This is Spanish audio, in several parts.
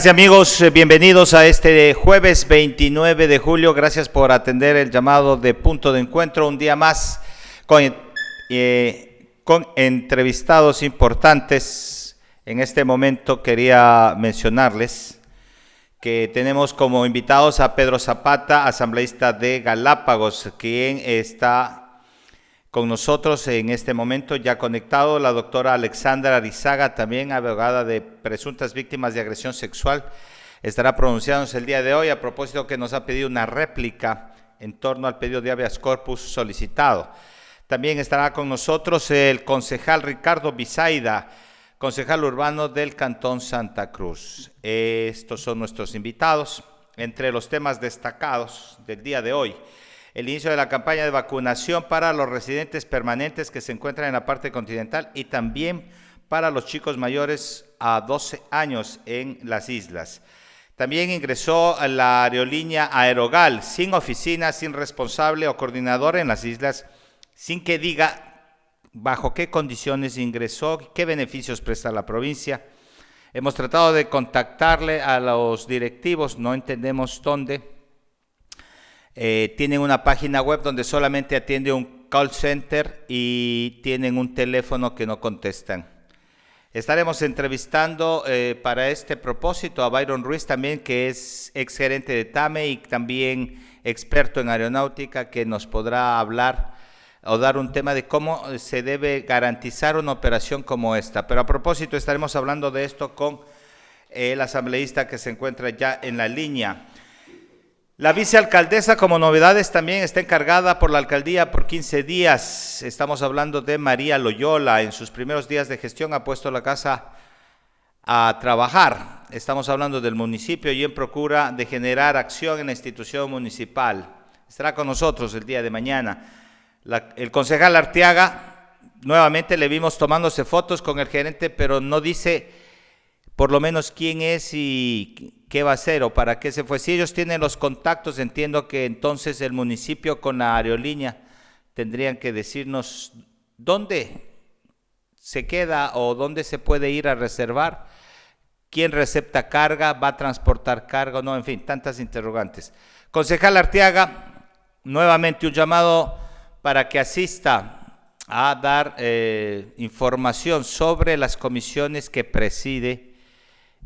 Gracias amigos, bienvenidos a este jueves 29 de julio. Gracias por atender el llamado de Punto de Encuentro. Un día más con entrevistados importantes. En este momento quería mencionarles que tenemos como invitados a Pedro Zapata, asambleísta de Galápagos, quien está con nosotros en este momento ya conectado. La doctora Alexandra Arizaga, también abogada de presuntas víctimas de agresión sexual, estará pronunciándose el día de hoy a propósito que nos ha pedido una réplica en torno al pedido de habeas corpus solicitado. También estará con nosotros el concejal Ricardo Bisaida, concejal urbano del Cantón Santa Cruz. Estos son nuestros invitados. Entre los temas destacados del día de hoy: el inicio de la campaña de vacunación para los residentes permanentes que se encuentran en la parte continental y también para los chicos mayores a 12 años en las islas. También ingresó a la aerolínea Aerogal, sin oficina, sin responsable o coordinador en las islas, sin que diga bajo qué condiciones ingresó, qué beneficios presta a la provincia. Hemos tratado de contactarle a los directivos, no entendemos dónde. Tienen una página web donde solamente atiende un call center y tienen un teléfono que no contestan. Estaremos entrevistando para este propósito a Byron Ruiz también, que es ex gerente de TAME y también experto en aeronáutica, que nos podrá hablar o dar un tema de cómo se debe garantizar una operación como esta. Pero a propósito estaremos hablando de esto con el asambleísta que se encuentra ya en la línea. La vicealcaldesa, como novedades, también está encargada por la alcaldía por 15 días. Estamos hablando de María Loyola. En sus primeros días de gestión ha puesto la casa a trabajar. Estamos hablando del municipio y en procura de generar acción en la institución municipal. Estará con nosotros el día de mañana. El concejal Arteaga, nuevamente le vimos tomándose fotos con el gerente, pero no dice por lo menos quién es y qué va a hacer o para qué se fue. Si ellos tienen los contactos, entiendo que entonces el municipio con la aerolínea tendrían que decirnos dónde se queda o dónde se puede ir a reservar, quién recepta carga, va a transportar carga o no, en fin, tantas interrogantes. Concejal Arteaga, nuevamente un llamado para que asista a dar información sobre las comisiones que preside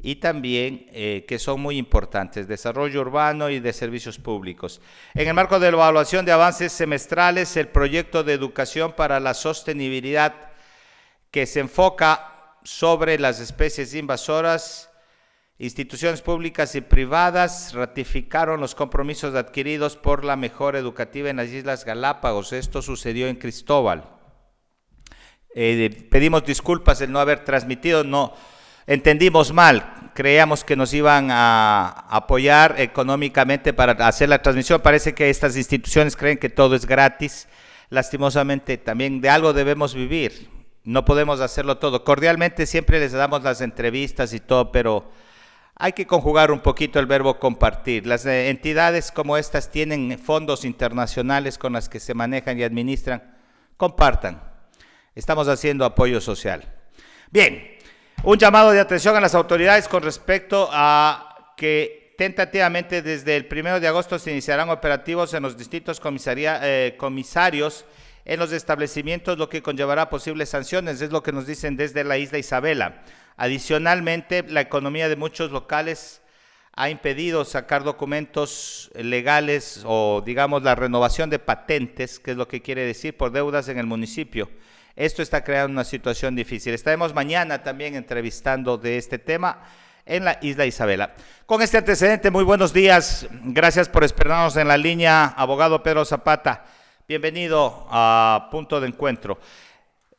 y también que son muy importantes: desarrollo urbano y de servicios públicos. En el marco de la evaluación de avances semestrales, el proyecto de educación para la sostenibilidad, que se enfoca sobre las especies invasoras, instituciones públicas y privadas ratificaron los compromisos adquiridos por la mejora educativa en las Islas Galápagos. Esto sucedió en Cristóbal. Pedimos disculpas el no haber transmitido, no entendimos mal, creíamos que nos iban a apoyar económicamente para hacer la transmisión. Parece que estas instituciones creen que todo es gratis. Lastimosamente también de algo debemos vivir, no podemos hacerlo todo. Cordialmente siempre les damos las entrevistas y todo, pero hay que conjugar un poquito el verbo compartir. Las entidades como estas tienen fondos internacionales con las que se manejan y administran. Compartan, estamos haciendo apoyo social. Bien. Un llamado de atención a las autoridades con respecto a que tentativamente desde el 1 de agosto se iniciarán operativos en los distintos comisarios en los establecimientos, lo que conllevará posibles sanciones, es lo que nos dicen desde la isla Isabela. Adicionalmente, la economía de muchos locales ha impedido sacar documentos legales o, digamos, la renovación de patentes, que es lo que quiere decir, por deudas en el municipio. Esto está creando una situación difícil. Estaremos mañana también entrevistando de este tema en la isla Isabela. Con este antecedente, muy buenos días. Gracias por esperarnos en la línea, abogado Pedro Zapata. Bienvenido a Punto de Encuentro.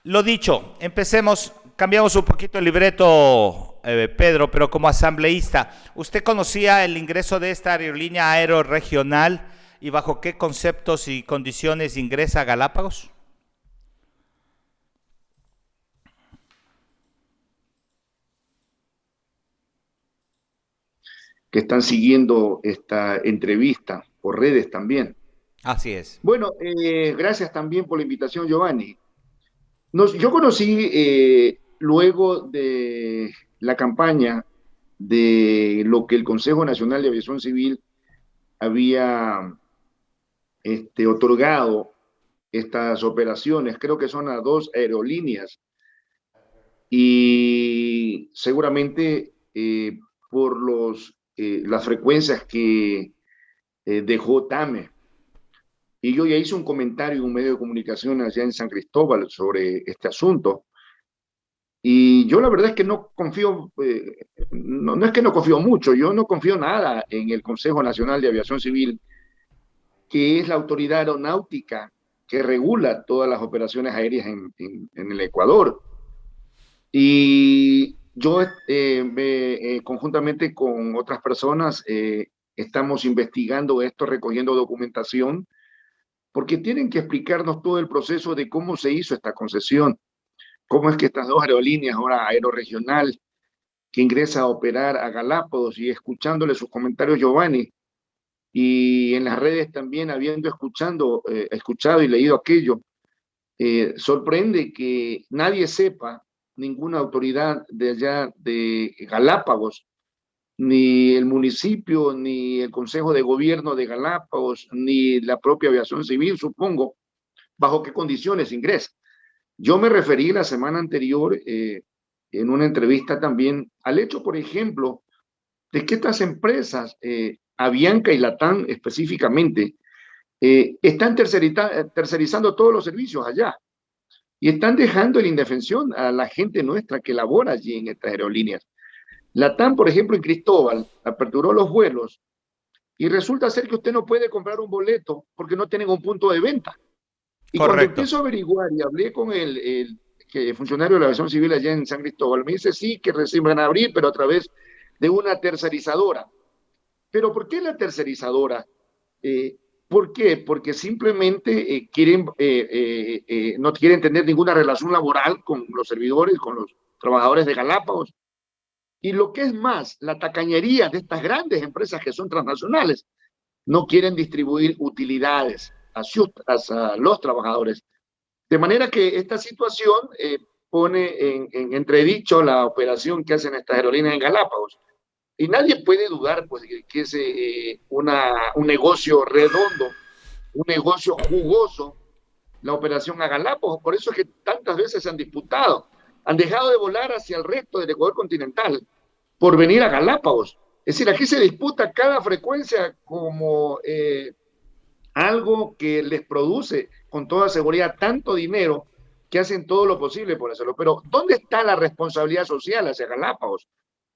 Lo dicho, empecemos, cambiamos un poquito el libreto, Pedro, pero como asambleísta, ¿usted conocía el ingreso de esta aerolínea aeroregional y bajo qué conceptos y condiciones ingresa a Galápagos? Que están siguiendo esta entrevista por redes también. Así es. Bueno, gracias también por la invitación, Giovanni. Yo conocí luego de la campaña de lo que el Consejo Nacional de Aviación Civil había otorgado estas operaciones. Creo que son a 2 aerolíneas y seguramente por las frecuencias que dejó TAME. Y yo ya hice un comentario en un medio de comunicación allá en San Cristóbal sobre este asunto. Y yo la verdad es que no confío, no es que no confío mucho, yo no confío nada en el Consejo Nacional de Aviación Civil, que es la autoridad aeronáutica que regula todas las operaciones aéreas en el Ecuador. Y yo, conjuntamente con otras personas, estamos investigando esto, recogiendo documentación, porque tienen que explicarnos todo el proceso de cómo se hizo esta concesión, cómo es que estas 2 aerolíneas, ahora Aeroregional, que ingresa a operar a Galápagos, y escuchándole sus comentarios, Giovanni, y en las redes también habiendo escuchado y leído aquello, sorprende que nadie sepa, ninguna autoridad de allá de Galápagos, ni el municipio, ni el Consejo de Gobierno de Galápagos, ni la propia aviación civil, supongo, bajo qué condiciones ingresa. Yo me referí la semana anterior, en una entrevista también, al hecho, por ejemplo, de que estas empresas, Avianca y Latam específicamente, están tercerizando todos los servicios allá y están dejando en indefensión a la gente nuestra que labora allí en estas aerolíneas. Latam, por ejemplo, en Cristóbal, aperturó los vuelos y resulta ser que usted no puede comprar un boleto porque no tienen un punto de venta. Y cuando Correcto. empiezo a averiguar y hablé con el funcionario de la aviación civil allá en San Cristóbal, me dice sí, que recién van a abrir, pero a través de una tercerizadora. ¿Pero por qué la tercerizadora? ¿Por qué? Porque simplemente no quieren tener ninguna relación laboral con los servidores, con los trabajadores de Galápagos. Y lo que es más, la tacañería de estas grandes empresas que son transnacionales, no quieren distribuir utilidades a los trabajadores. De manera que esta situación pone en entredicho la operación que hacen estas aerolíneas en Galápagos. Y nadie puede dudar pues, que es un negocio redondo, un negocio jugoso, la operación a Galápagos. Por eso es que tantas veces se han disputado. Han dejado de volar hacia el resto del Ecuador continental por venir a Galápagos. Es decir, aquí se disputa cada frecuencia como algo que les produce con toda seguridad tanto dinero que hacen todo lo posible por hacerlo. Pero ¿dónde está la responsabilidad social hacia Galápagos?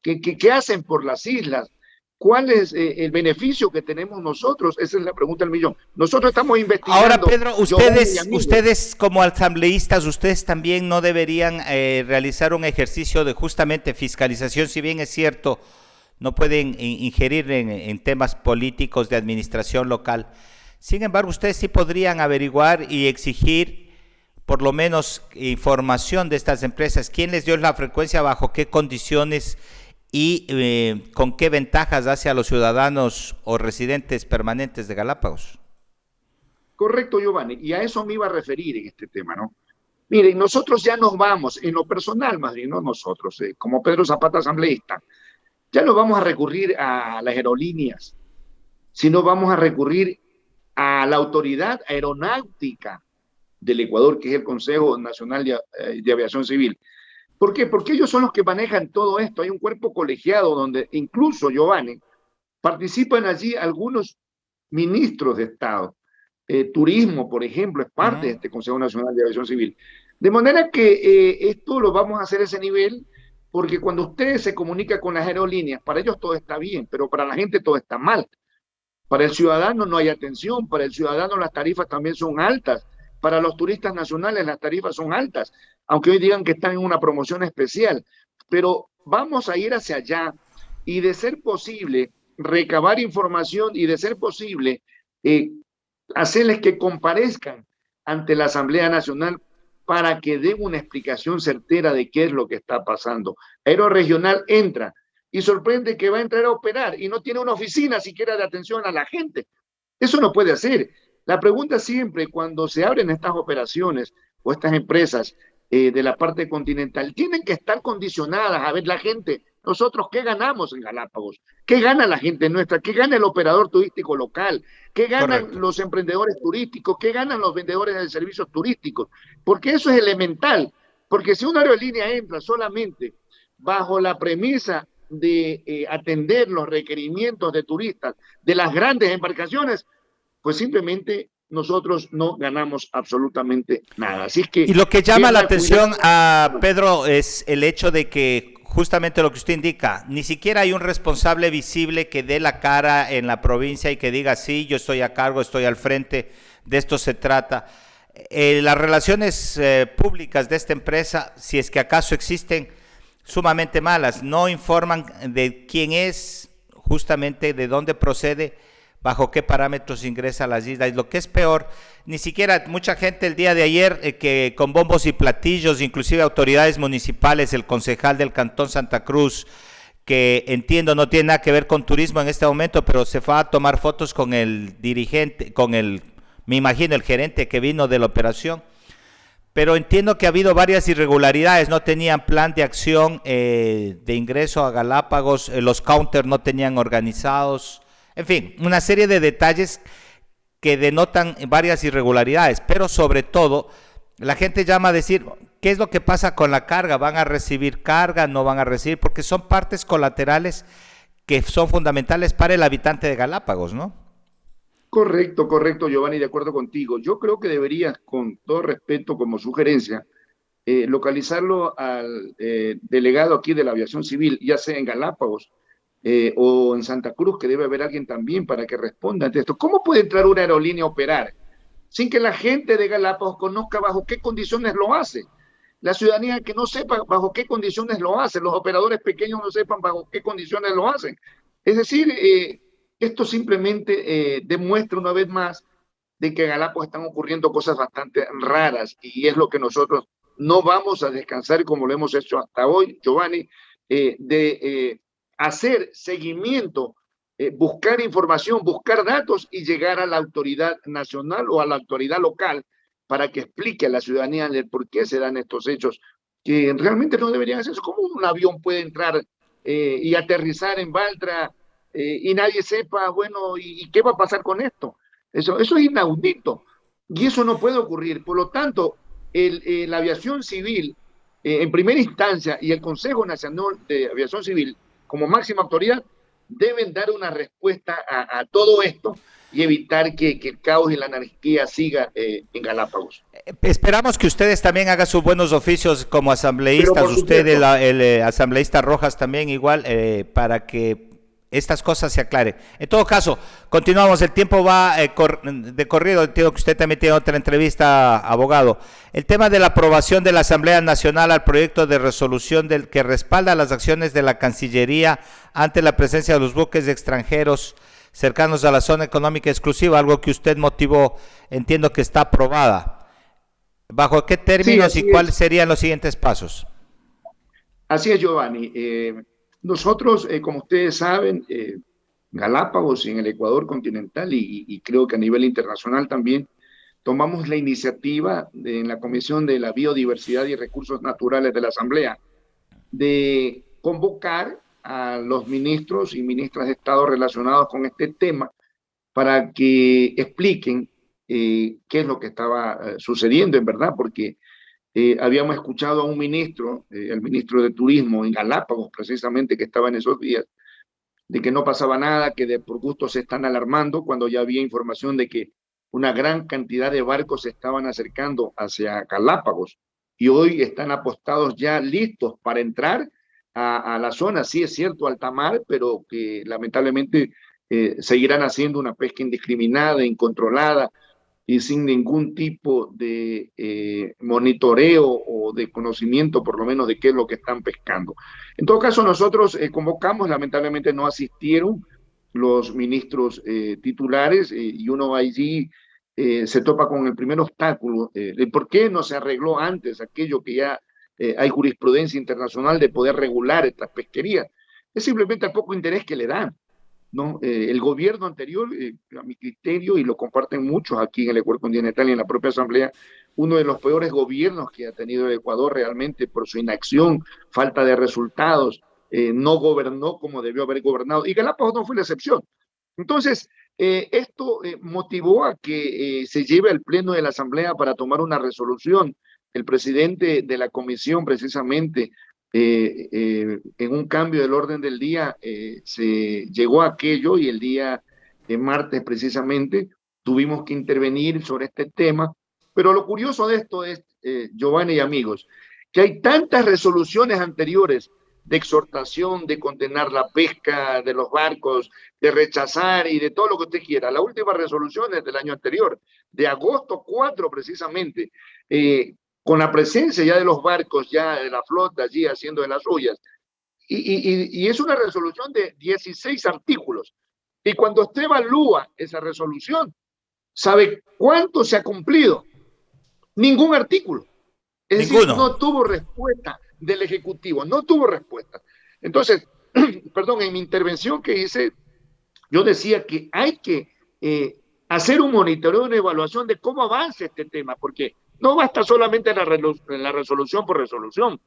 ¿Qué hacen por las islas? ¿Cuál es el beneficio que tenemos nosotros? Esa es la pregunta del millón. Nosotros estamos investigando. Ahora, Pedro, ustedes como asambleístas, ustedes también no deberían realizar un ejercicio de justamente fiscalización, si bien es cierto, no pueden ingerir en temas políticos de administración local. Sin embargo, ustedes sí podrían averiguar y exigir por lo menos información de estas empresas. ¿Quién les dio la frecuencia, bajo qué condiciones y con qué ventajas hacia los ciudadanos o residentes permanentes de Galápagos? Correcto, Giovanni, y a eso me iba a referir en este tema, ¿no? Miren, nosotros ya nos vamos, en lo personal más bien, no nosotros, como Pedro Zapata asambleísta, ya no vamos a recurrir a las aerolíneas, sino vamos a recurrir a la autoridad aeronáutica del Ecuador, que es el Consejo Nacional de Aviación Civil. ¿Por qué? Porque ellos son los que manejan todo esto. Hay un cuerpo colegiado donde incluso, Giovanni, participan allí algunos ministros de Estado. Turismo, por ejemplo, es parte de este Consejo Nacional de Aviación Civil. De manera que esto lo vamos a hacer a ese nivel, porque cuando usted se comunica con las aerolíneas, para ellos todo está bien, pero para la gente todo está mal. Para el ciudadano no hay atención, para el ciudadano las tarifas también son altas, para los turistas nacionales las tarifas son altas, aunque hoy digan que están en una promoción especial. Pero vamos a ir hacia allá y, de ser posible, recabar información y, de ser posible, hacerles que comparezcan ante la Asamblea Nacional para que den una explicación certera de qué es lo que está pasando. Aeroregional entra y sorprende que va a entrar a operar y no tiene una oficina siquiera de atención a la gente. Eso no puede hacer. La pregunta siempre, cuando se abren estas operaciones o estas empresas de la parte continental, tienen que estar condicionadas a ver la gente Nosotros, ¿qué ganamos en Galápagos? ¿Qué gana la gente nuestra? ¿Qué gana el operador turístico local? ¿Qué ganan Correcto. los emprendedores turísticos? ¿Qué ganan los vendedores de servicios turísticos? Porque eso es elemental. Porque si una aerolínea entra solamente bajo la premisa de atender los requerimientos de turistas de las grandes embarcaciones, pues simplemente nosotros no ganamos absolutamente nada. Así es Y que lo que llama la pierda cuidado. atención a Pedro es el hecho de que justamente lo que usted indica, ni siquiera hay un responsable visible que dé la cara en la provincia y que diga, sí, yo estoy a cargo, estoy al frente, de esto se trata. Las relaciones públicas de esta empresa, si es que acaso existen, sumamente malas, no informan de quién es, justamente de dónde procede, bajo qué parámetros ingresa a las islas. Y lo que es peor, ni siquiera mucha gente el día de ayer que con bombos y platillos, inclusive autoridades municipales, el concejal del Cantón Santa Cruz, que entiendo no tiene nada que ver con turismo en este momento, pero se fue a tomar fotos con el dirigente, me imagino el gerente que vino de la operación. Pero entiendo que ha habido varias irregularidades, no tenían plan de acción de ingreso a Galápagos, los counters no tenían organizados, en fin, una serie de detalles que denotan varias irregularidades, pero sobre todo la gente llama a decir, ¿qué es lo que pasa con la carga? ¿Van a recibir carga? ¿No van a recibir? Porque son partes colaterales que son fundamentales para el habitante de Galápagos, ¿no? Correcto, correcto, Giovanni, de acuerdo contigo. Yo creo que deberías, con todo respeto, como sugerencia, localizarlo al delegado aquí de la aviación civil, ya sea en Galápagos o en Santa Cruz, que debe haber alguien también para que responda ante esto. ¿Cómo puede entrar una aerolínea a operar sin que la gente de Galápagos conozca bajo qué condiciones lo hace? La ciudadanía que no sepa bajo qué condiciones lo hace, los operadores pequeños no sepan bajo qué condiciones lo hacen. Es decir, esto simplemente demuestra una vez más de que en Galápagos están ocurriendo cosas bastante raras y es lo que nosotros no vamos a descansar como lo hemos hecho hasta hoy, Giovanni, de hacer seguimiento, buscar información, buscar datos y llegar a la autoridad nacional o a la autoridad local para que explique a la ciudadanía el por qué se dan estos hechos que realmente no deberían hacerse. ¿Cómo un avión puede entrar y aterrizar en Baltra y nadie sepa, bueno, ¿y qué va a pasar con esto? Eso es inaudito y eso no puede ocurrir. Por lo tanto, la aviación civil, en primera instancia, y el Consejo Nacional de Aviación Civil, como máxima autoridad, deben dar una respuesta a todo esto y evitar que el caos y la anarquía siga en Galápagos. Esperamos que ustedes también hagan sus buenos oficios como Pero asambleístas, por usted supuesto, el asambleísta Rojas también igual, para que estas cosas se aclaren. En todo caso, continuamos, el tiempo va de corrido, entiendo que usted también tiene otra entrevista, abogado. El tema de la aprobación de la Asamblea Nacional al proyecto de resolución del que respalda las acciones de la Cancillería ante la presencia de los buques extranjeros cercanos a la zona económica exclusiva, algo que usted motivó, entiendo que está aprobada. ¿Bajo qué sí, términos y así cuáles es. serían los siguientes pasos? Así es, Giovanni. Nosotros, como ustedes saben, Galápagos en el Ecuador continental y creo que a nivel internacional también, tomamos la iniciativa en la Comisión de la Biodiversidad y Recursos Naturales de la Asamblea de convocar a los ministros y ministras de Estado relacionados con este tema para que expliquen qué es lo que estaba sucediendo en verdad, porque habíamos escuchado a un ministro, el ministro de Turismo en Galápagos precisamente, que estaba en esos días, de que no pasaba nada, que de por gusto se están alarmando, cuando ya había información de que una gran cantidad de barcos se estaban acercando hacia Galápagos y hoy están apostados ya listos para entrar a la zona. Sí es cierto, alta mar, pero que lamentablemente seguirán haciendo una pesca indiscriminada, incontrolada, y sin ningún tipo de monitoreo o de conocimiento, por lo menos, de qué es lo que están pescando. En todo caso, nosotros convocamos, lamentablemente no asistieron los ministros titulares y uno allí se topa con el primer obstáculo de por qué no se arregló antes aquello que ya hay jurisprudencia internacional de poder regular estas pesquerías. Es simplemente el poco interés que le dan. ¿No? El gobierno anterior, a mi criterio, y lo comparten muchos aquí en el Ecuador continental y en la propia Asamblea, uno de los peores gobiernos que ha tenido el Ecuador realmente por su inacción, falta de resultados, no gobernó como debió haber gobernado, y Galápagos no fue la excepción. Entonces, esto motivó a que se lleve al Pleno de la Asamblea para tomar una resolución. El presidente de la comisión, precisamente, en un cambio del orden del día, se llegó a aquello y el día de martes, precisamente, tuvimos que intervenir sobre este tema. Pero lo curioso de esto es, Giovanni y amigos, que hay tantas resoluciones anteriores de exhortación, de condenar la pesca de los barcos, de rechazar y de todo lo que usted quiera. La última resolución es del año anterior, de agosto 4 precisamente, con la presencia ya de los barcos, ya de la flota allí haciendo de las suyas. Y es una resolución de 16 artículos. Y cuando usted evalúa esa resolución, ¿sabe cuánto se ha cumplido? Ningún artículo. Es decir, no tuvo respuesta del Ejecutivo, no tuvo respuesta. Entonces, perdón, en mi intervención que hice, yo decía que hay que hacer un monitoreo, una evaluación de cómo avanza este tema, porque no basta solamente la resolución por resolución.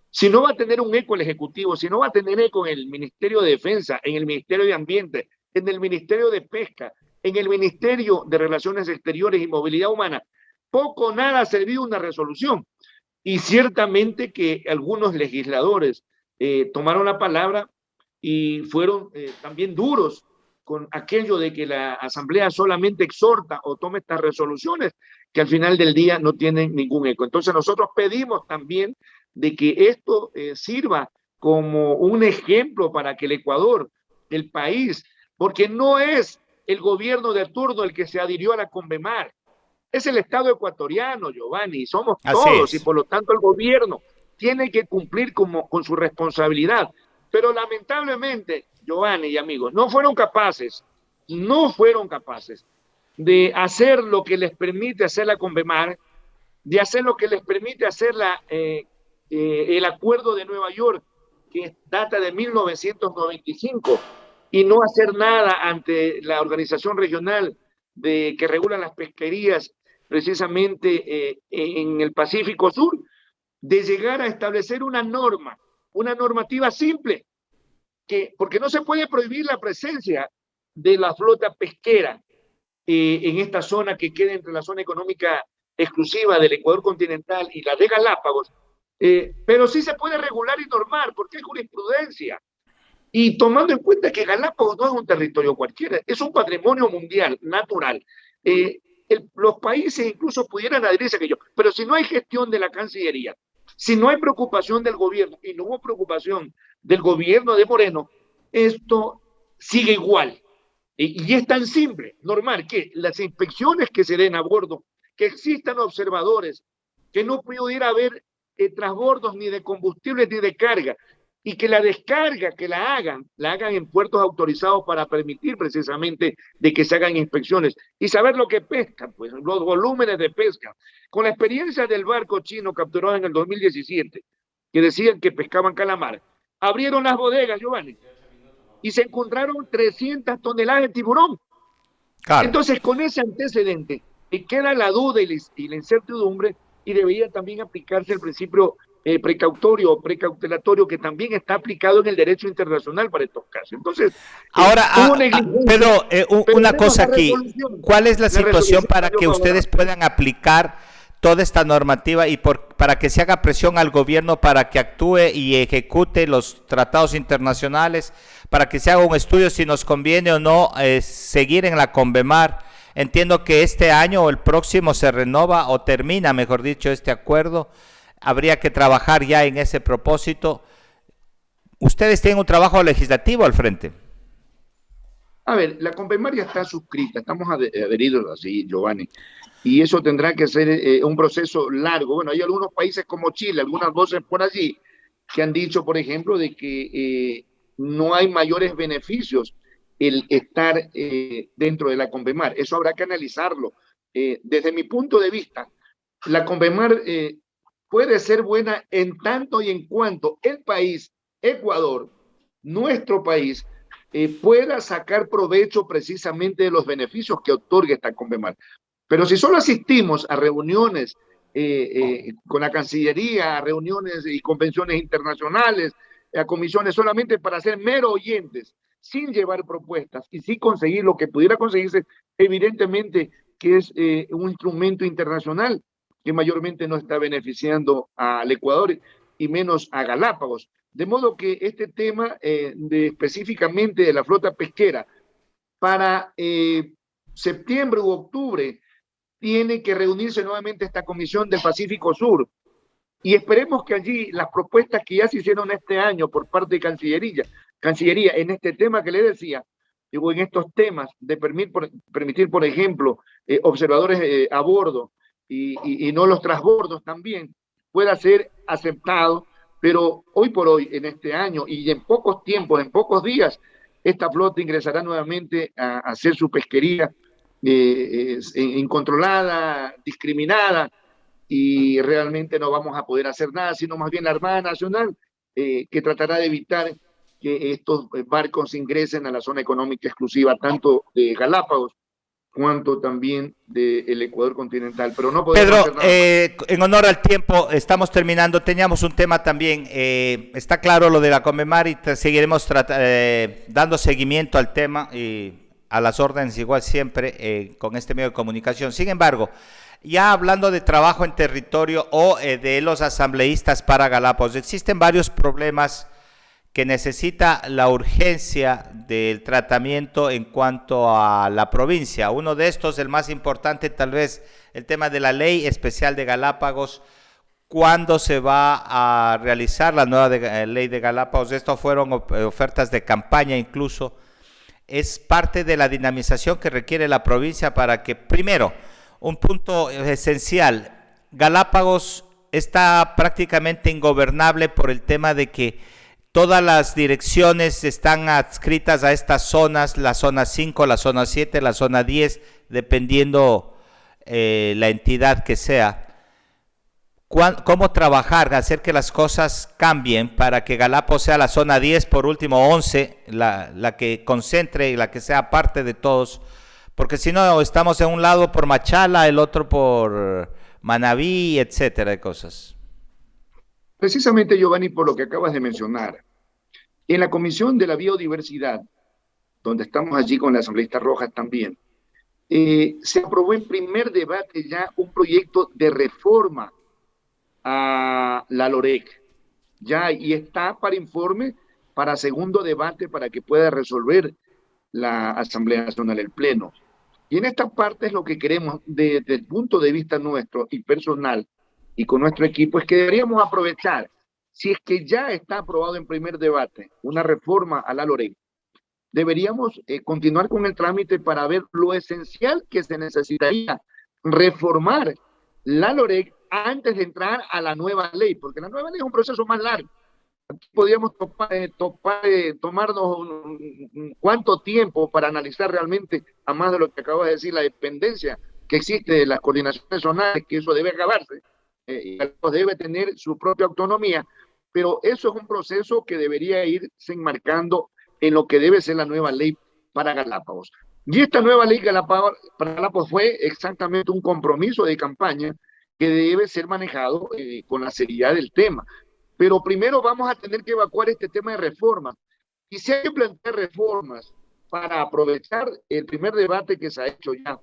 Si no va a tener un eco el Ejecutivo, si no va a tener eco en el Ministerio de Defensa, en el Ministerio de Ambiente, en el Ministerio de Pesca, en el Ministerio de Relaciones Exteriores y Movilidad Humana, poco o nada ha servido una resolución. Y ciertamente que algunos legisladores tomaron la palabra y fueron también duros con aquello de que la Asamblea solamente exhorta o tome estas resoluciones que al final del día no tienen ningún eco. Entonces nosotros pedimos también de que esto sirva como un ejemplo para que el Ecuador, el país, porque no es el gobierno de turno el que se adhirió a la Convemar, es el Estado ecuatoriano, Giovanni, somos todos y por lo tanto el gobierno tiene que cumplir con su responsabilidad. Pero lamentablemente, Giovanni y amigos, no fueron capaces de hacer lo que les permite hacer la Convemar, de hacer lo que les permite hacer el Acuerdo de Nueva York, que data de 1995, y no hacer nada ante la organización regional que regula las pesquerías precisamente en el Pacífico Sur, de llegar a establecer una normativa simple, porque no se puede prohibir la presencia de la flota pesquera en esta zona que queda entre la zona económica exclusiva del Ecuador continental y la de Galápagos, pero sí se puede regular y normar, porque es jurisprudencia. Y tomando en cuenta que Galápagos no es un territorio cualquiera, es un patrimonio mundial, natural. Los países incluso pudieran adherirse a aquello, pero si no hay gestión de la Cancillería, si no hay preocupación del gobierno, y no hubo preocupación del gobierno de Moreno, esto sigue igual. Y es tan simple, normal, que las inspecciones que se den a bordo, que existan observadores, que no pudiera haber transbordos ni de combustibles ni de carga, y que la descarga que la hagan en puertos autorizados para permitir precisamente de que se hagan inspecciones y saber lo que pescan, pues los volúmenes de pesca. Con la experiencia del barco chino capturado en el 2017, que decían que pescaban calamar, abrieron las bodegas, Giovanni, y se encontraron 300 toneladas de tiburón. Claro. Entonces, con ese antecedente, queda la duda y la incertidumbre, y debería también aplicarse el principio precautorio o precautelatorio que también está aplicado en el derecho internacional para estos casos. Entonces, ahora, pero una cosa aquí, ¿cuál es la situación para que ustedes puedan aplicar toda esta normativa y para que se haga presión al gobierno para que actúe y ejecute los tratados internacionales, para que se haga un estudio si nos conviene o no seguir en la Convemar? Entiendo que este año o el próximo se renova o termina, mejor dicho, este acuerdo. Habría que trabajar ya en ese propósito. ¿Ustedes tienen un trabajo legislativo al frente? A ver, la Convemar ya está suscrita, estamos adheridos así, Giovanni, y eso tendrá que ser un proceso largo. Bueno, hay algunos países como Chile, algunas voces por allí, que han dicho, por ejemplo, de que no hay mayores beneficios el estar dentro de la Convemar. Eso habrá que analizarlo. Desde mi punto de vista, la Convemar puede ser buena en tanto y en cuanto el país, Ecuador, nuestro país, pueda sacar provecho precisamente de los beneficios que otorga esta Convemar. Pero si solo asistimos a reuniones con la Cancillería, a reuniones y convenciones internacionales, a comisiones solamente para ser mero oyentes, sin llevar propuestas y sin conseguir lo que pudiera conseguirse, evidentemente que es un instrumento internacional que mayormente no está beneficiando al Ecuador y menos a Galápagos. De modo que este tema específicamente de la flota pesquera para septiembre u octubre tiene que reunirse nuevamente esta comisión del Pacífico Sur y esperemos que allí las propuestas que ya se hicieron este año por parte de Cancillería en este tema que le decía, digo, en estos temas de permitir por ejemplo, observadores a bordo y no los trasbordos también, pueda ser aceptado, pero hoy por hoy, en este año y en pocos tiempos, en pocos días, esta flota ingresará nuevamente a hacer su pesquería incontrolada, discriminada, y realmente no vamos a poder hacer nada, sino más bien la Armada Nacional, que tratará de evitar que estos barcos ingresen a la zona económica exclusiva, tanto de Galápagos cuanto también del Ecuador continental. Pero no podemos Pedro, hacer nada más. en honor al tiempo, estamos terminando. Teníamos un tema también. Está claro lo de la Conmemar y seguiremos dando seguimiento al tema y a las órdenes igual siempre con este medio de comunicación. Sin embargo, ya hablando de trabajo en territorio o de los asambleístas para Galápagos, existen varios problemas que necesita la urgencia del tratamiento en cuanto a la provincia. Uno de estos, el más importante tal vez, el tema de la ley especial de Galápagos. ¿Cuándo se va a realizar la nueva ley de Galápagos? Esto fueron ofertas de campaña incluso. Es parte de la dinamización que requiere la provincia para que, primero, un punto esencial, Galápagos está prácticamente ingobernable por el tema de que todas las direcciones están adscritas a estas zonas, la zona 5, la zona 7, la zona 10, dependiendo la entidad que sea. ¿Cómo trabajar, hacer que las cosas cambien para que Galápagos sea la zona 10, por último 11, la que concentre y la que sea parte de todos? Porque si no, estamos en un lado por Machala, el otro por Manabí, etcétera, de cosas. Precisamente, Giovanni, por lo que acabas de mencionar, en la Comisión de la Biodiversidad, donde estamos allí con la asambleísta Rojas también, se aprobó en primer debate ya un proyecto de reforma a la LOREC, ya, y está para informe, para segundo debate, para que pueda resolver la Asamblea Nacional, el Pleno. Y en esta parte es lo que queremos, desde el punto de vista nuestro y personal, y con nuestro equipo, es que deberíamos aprovechar, si es que ya está aprobado en primer debate una reforma a la LOREC, deberíamos continuar con el trámite para ver lo esencial que se necesitaría reformar la LOREC antes de entrar a la nueva ley, porque la nueva ley es un proceso más largo. Aquí podríamos tomarnos cuánto tiempo para analizar realmente, a más de lo que acabo de decir, la dependencia que existe de las coordinaciones zonales, que eso debe acabarse, y debe tener su propia autonomía, pero eso es un proceso que debería irse enmarcando en lo que debe ser la nueva ley para Galápagos. Y esta nueva ley para Galápagos fue exactamente un compromiso de campaña que debe ser manejado con la seriedad del tema. Pero primero vamos a tener que evacuar este tema de reformas. Y si hay que plantear reformas para aprovechar el primer debate que se ha hecho ya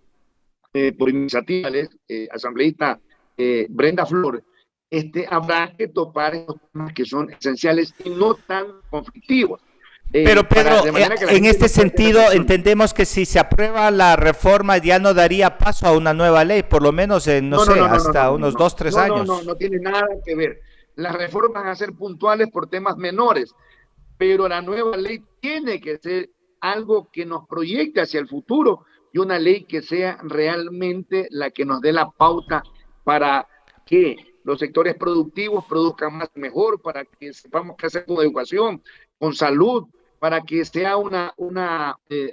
por iniciativa de asambleísta Brenda Flor, habrá que topar estos temas que son esenciales y no tan conflictivos. Pero Pedro, en este sentido entendemos que si se aprueba la reforma ya no daría paso a una nueva ley, por lo menos en, hasta unos 2, 3 años. No tiene nada que ver. Las reformas van a ser puntuales por temas menores, pero la nueva ley tiene que ser algo que nos proyecte hacia el futuro y una ley que sea realmente la que nos dé la pauta para que los sectores productivos produzcan más y mejor, para que sepamos qué hacer con educación, con salud, para que sea una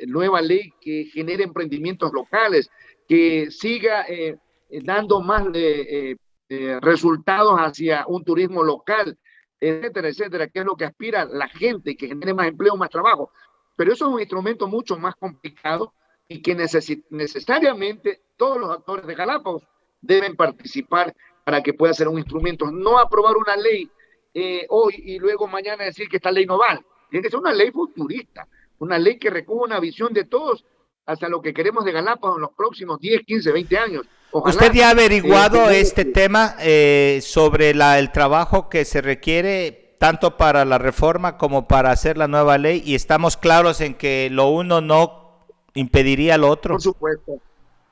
nueva ley que genere emprendimientos locales, que siga dando más resultados hacia un turismo local, etcétera, etcétera, que es lo que aspira la gente, que genere más empleo, más trabajo. Pero eso es un instrumento mucho más complicado y que necesariamente todos los actores de Galápagos deben participar para que pueda ser un instrumento. No aprobar una ley hoy y luego mañana decir que esta ley no vale. Tiene que ser una ley futurista, una ley que recubra una visión de todos hacia lo que queremos de Galápagos en los próximos 10, 15, 20 años. Ojalá. ¿Usted ya ha averiguado este tema sobre el trabajo que se requiere tanto para la reforma como para hacer la nueva ley? ¿Y estamos claros en que lo uno no impediría lo otro?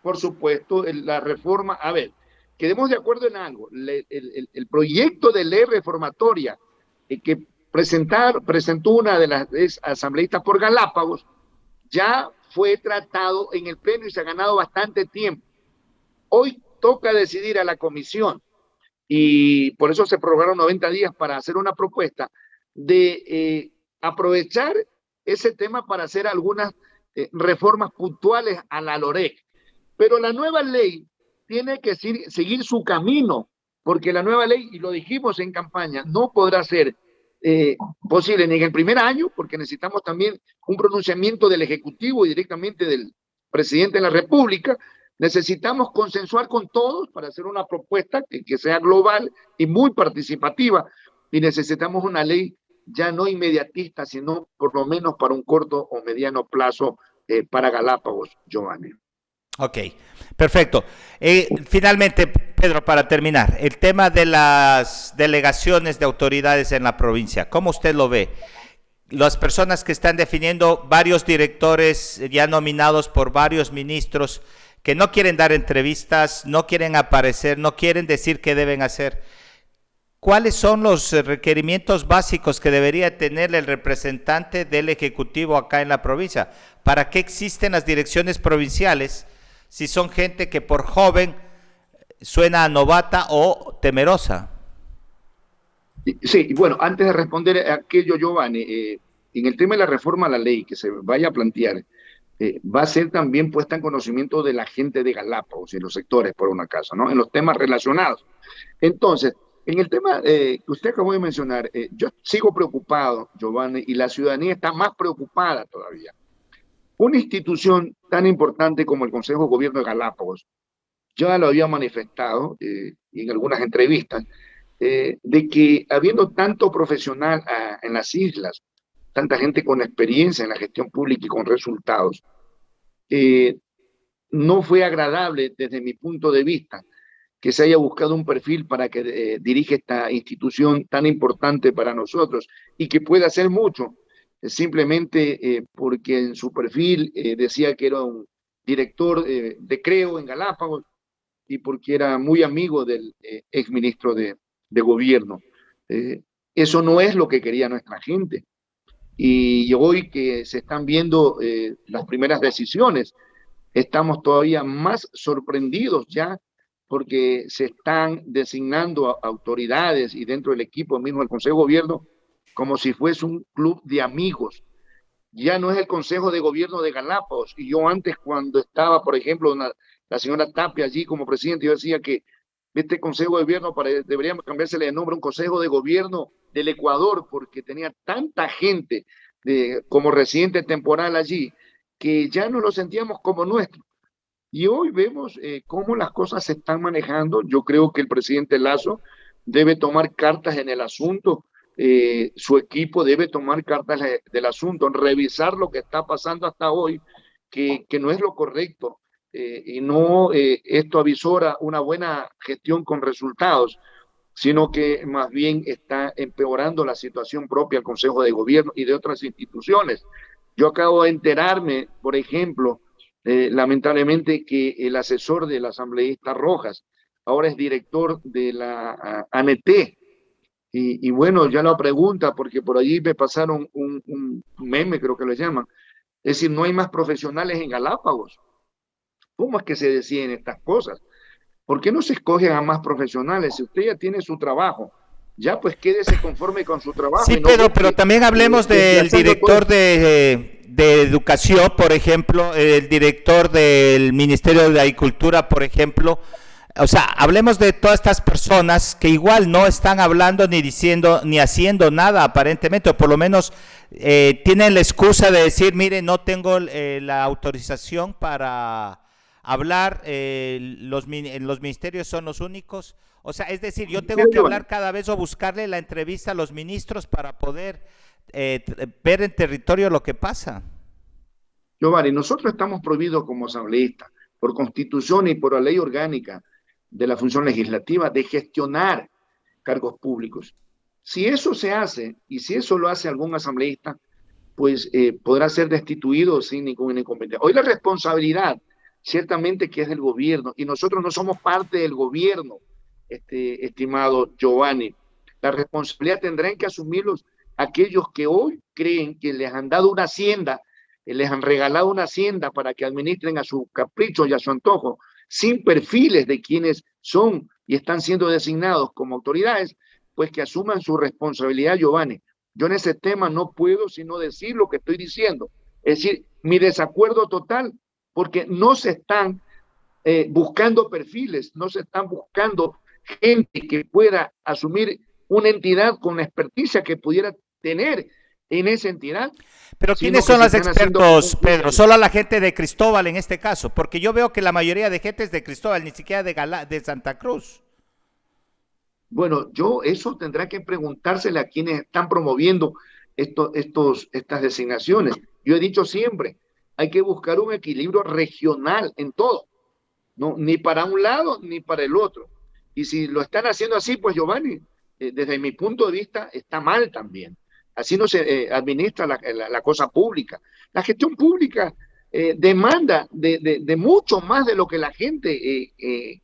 Por supuesto, la reforma, a ver, quedemos de acuerdo en algo, el proyecto de ley reformatoria que presentó una de las asambleístas por Galápagos ya fue tratado en el pleno y se ha ganado bastante tiempo. Hoy toca decidir a la comisión y por eso se prorrogaron 90 días para hacer una propuesta de aprovechar ese tema para hacer algunas reformas puntuales a la LOREC. Pero la nueva ley tiene que seguir su camino, porque la nueva ley, y lo dijimos en campaña, no podrá ser posible ni en el primer año, porque necesitamos también un pronunciamiento del Ejecutivo y directamente del presidente de la República. Necesitamos consensuar con todos para hacer una propuesta que sea global y muy participativa, y necesitamos una ley ya no inmediatista, sino por lo menos para un corto o mediano plazo para Galápagos, Giovanni. Ok, perfecto. Finalmente, Pedro, para terminar, el tema de las delegaciones de autoridades en la provincia, ¿cómo usted lo ve? Las personas que están definiendo varios directores ya nominados por varios ministros que no quieren dar entrevistas, no quieren aparecer, no quieren decir qué deben hacer. ¿Cuáles son los requerimientos básicos que debería tener el representante del Ejecutivo acá en la provincia? ¿Para qué existen las direcciones provinciales si son gente que por joven suena novata o temerosa? Sí, bueno, antes de responder a aquello, Giovanni, en el tema de la reforma a la ley que se vaya a plantear, va a ser también puesta en conocimiento de la gente de Galápagos y los sectores, por una casa, ¿no? En los temas relacionados. Entonces, en el tema que usted acabó de mencionar, yo sigo preocupado, Giovanni, y la ciudadanía está más preocupada todavía. Una institución tan importante como el Consejo de Gobierno de Galápagos, ya lo había manifestado en algunas entrevistas, de que habiendo tanto profesional en las islas, tanta gente con experiencia en la gestión pública y con resultados, no fue agradable desde mi punto de vista que se haya buscado un perfil para que dirija esta institución tan importante para nosotros y que pueda hacer mucho, simplemente porque en su perfil decía que era un director de Creo en Galápagos y porque era muy amigo del exministro de gobierno. Eso no es lo que quería nuestra gente. Y hoy que se están viendo las primeras decisiones, estamos todavía más sorprendidos ya porque se están designando autoridades y dentro del equipo mismo del Consejo de Gobierno como si fuese un club de amigos. Ya no es el Consejo de Gobierno de Galápagos. Y yo antes, cuando estaba, por ejemplo, la señora Tapia allí como presidente, yo decía que este Consejo de Gobierno deberíamos cambiársele de nombre a un Consejo de Gobierno del Ecuador, porque tenía tanta gente como residente temporal allí, que ya no lo sentíamos como nuestro. Y hoy vemos cómo las cosas se están manejando. Yo creo que el presidente Lasso debe tomar cartas en el asunto, su equipo debe tomar cartas del asunto, revisar lo que está pasando hasta hoy, que no es lo correcto, y no esto avisora una buena gestión con resultados, sino que más bien está empeorando la situación propia del Consejo de Gobierno y de otras instituciones. Yo acabo de enterarme, por ejemplo, lamentablemente, que el asesor del asambleísta Rojas ahora es director de la ANT. Y bueno, ya la pregunta, porque por allí me pasaron un meme, creo que lo llaman. Es decir, no hay más profesionales en Galápagos. ¿Cómo es que se deciden estas cosas? ¿Por qué no se escogen a más profesionales? Si usted ya tiene su trabajo, ya pues quédese conforme con su trabajo. Sí, pero también hablemos del director de Educación, por ejemplo, el director del Ministerio de Agricultura, por ejemplo. O sea, hablemos de todas estas personas que igual no están hablando ni diciendo ni haciendo nada aparentemente, o por lo menos tienen la excusa de decir, mire, no tengo la autorización para hablar, en los ministerios son los únicos. O sea, es decir, yo tengo que hablar cada vez o buscarle la entrevista a los ministros para poder ver en territorio lo que pasa. Giovanni, nosotros estamos prohibidos como asambleístas, por constitución y por la ley orgánica de la función legislativa, de gestionar cargos públicos. Si eso se hace, y si eso lo hace algún asambleísta, pues podrá ser destituido sin ningún inconveniente. Hoy la responsabilidad, ciertamente que es del gobierno, y nosotros no somos parte del gobierno, estimado Giovanni. La responsabilidad tendrán que asumirlos aquellos que hoy creen que les han dado una hacienda, les han regalado una hacienda para que administren a su capricho y a su antojo, sin perfiles de quienes son y están siendo designados como autoridades, pues que asuman su responsabilidad, Giovanni. Yo en ese tema no puedo sino decir lo que estoy diciendo, es decir, mi desacuerdo total, porque no se están buscando perfiles, no se están buscando gente que pueda asumir una entidad con la experticia que pudiera tener en esa entidad. Pero ¿quiénes son los expertos, Pedro? Solo la gente de Cristóbal en este caso, porque yo veo que la mayoría de gente es de Cristóbal, ni siquiera de Santa Cruz. Bueno, eso tendrá que preguntársele a quienes están promoviendo estas designaciones. Yo he dicho siempre, hay que buscar un equilibrio regional en todo, no, ni para un lado ni para el otro. Y si lo están haciendo así, pues Giovanni, desde mi punto de vista, está mal también. Así no se administra la cosa pública. La gestión pública demanda de mucho más de lo que la gente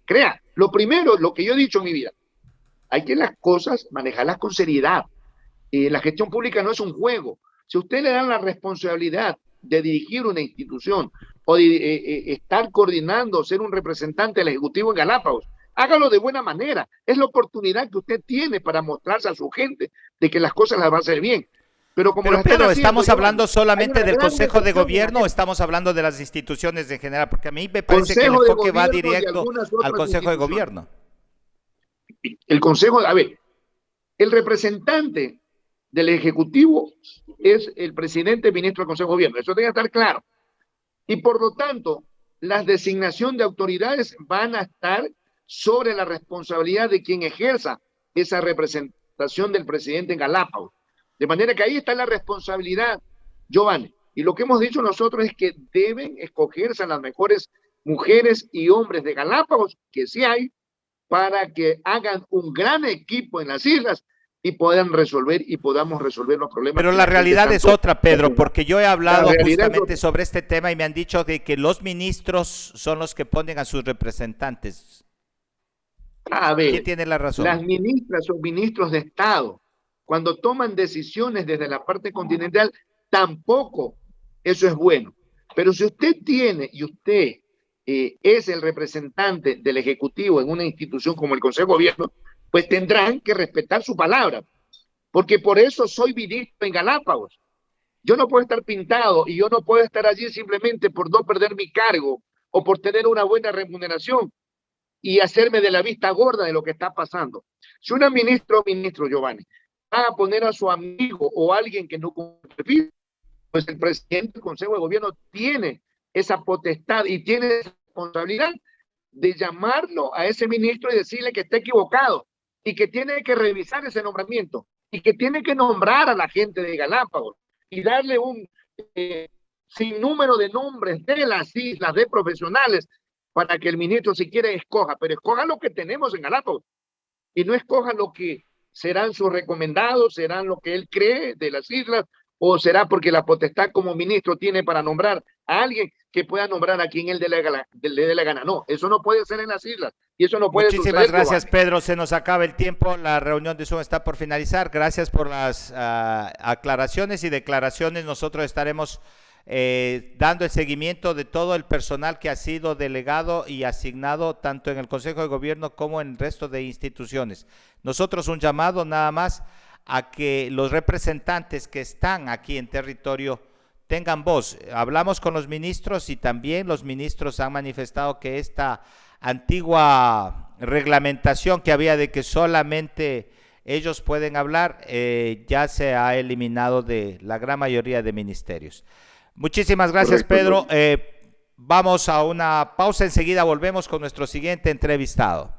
crea. Lo primero, lo que yo he dicho en mi vida, hay que las cosas manejarlas con seriedad. La gestión pública no es un juego. Si usted le dan la responsabilidad de dirigir una institución o de estar coordinando, ser un representante del Ejecutivo en Galápagos, hágalo de buena manera. Es la oportunidad que usted tiene para mostrarse a su gente de que las cosas las va a hacer bien. Pero Pedro, ¿estamos hablando solamente del Consejo de Gobierno o estamos hablando de las instituciones en general? Porque a mí me parece que el enfoque va directo al Consejo de Gobierno. El Consejo, a ver, el representante del Ejecutivo es el presidente ministro del Consejo de Gobierno. Eso debe estar claro. Y por lo tanto, la designación de autoridades van a estar sobre la responsabilidad de quien ejerza esa representación del presidente en Galápagos. De manera que ahí está la responsabilidad, Giovanni. Y lo que hemos dicho nosotros es que deben escogerse a las mejores mujeres y hombres de Galápagos, que sí hay, para que hagan un gran equipo en las islas y puedan resolver y podamos resolver los problemas. Pero la realidad es otra, Pedro, porque yo he hablado justamente sobre este tema y me han dicho de que los ministros son los que ponen a sus representantes. A ver, ¿quién tiene la razón? Las ministras o ministros de Estado, cuando toman decisiones desde la parte continental, tampoco eso es bueno. Pero si usted tiene y usted es el representante del Ejecutivo en una institución como el Consejo de Gobierno, pues tendrán que respetar su palabra, porque por eso soy ministro en Galápagos. Yo no puedo estar pintado y yo no puedo estar allí simplemente por no perder mi cargo o por tener una buena remuneración y hacerme de la vista gorda de lo que está pasando. Si una ministra o ministro, Giovanni, va a poner a su amigo o alguien que no cumple, pues el presidente del Consejo de Gobierno tiene esa potestad y tiene esa responsabilidad de llamarlo a ese ministro y decirle que está equivocado y que tiene que revisar ese nombramiento y que tiene que nombrar a la gente de Galápagos y darle un sinnúmero de nombres de las islas, de profesionales, para que el ministro si quiere escoja, pero escoja lo que tenemos en Galápagos y no escoja lo que serán sus recomendados, serán lo que él cree de las islas, o será porque la potestad como ministro tiene para nombrar a alguien que pueda nombrar a quien él le dé la gana. No, eso no puede ser en las islas y eso no puede suceder. Muchísimas gracias, Pedro. Se nos acaba el tiempo. La reunión de Zoom está por finalizar. Gracias por las aclaraciones y declaraciones. Nosotros estaremos dando el seguimiento de todo el personal que ha sido delegado y asignado tanto en el Consejo de Gobierno como en el resto de instituciones. Nosotros un llamado nada más a que los representantes que están aquí en territorio tengan voz. Hablamos con los ministros y también los ministros han manifestado que esta antigua reglamentación que había de que solamente ellos pueden hablar ya se ha eliminado de la gran mayoría de ministerios. Muchísimas gracias, Pedro. Vamos a una pausa, enseguida volvemos con nuestro siguiente entrevistado.